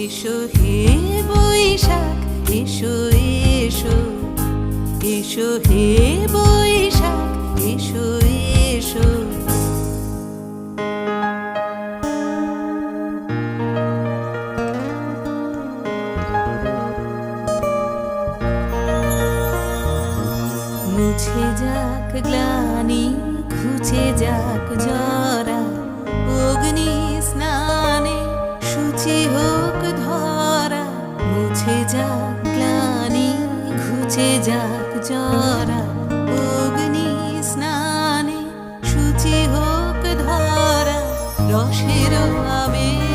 এসো হে বৈশাখ, এসো এসো, এসো হে বৈশাখ, এসো এসো। মুছে যাক গ্লানি, ঘুচে যাক জরা, অগ্নি স্নানে শুচি হোক ধরা। মুছে যাক গ্লানি, ঘুচে যাক জরা, অগ্নি স্নানে শুচি হোক ধরা। রসের আবেশ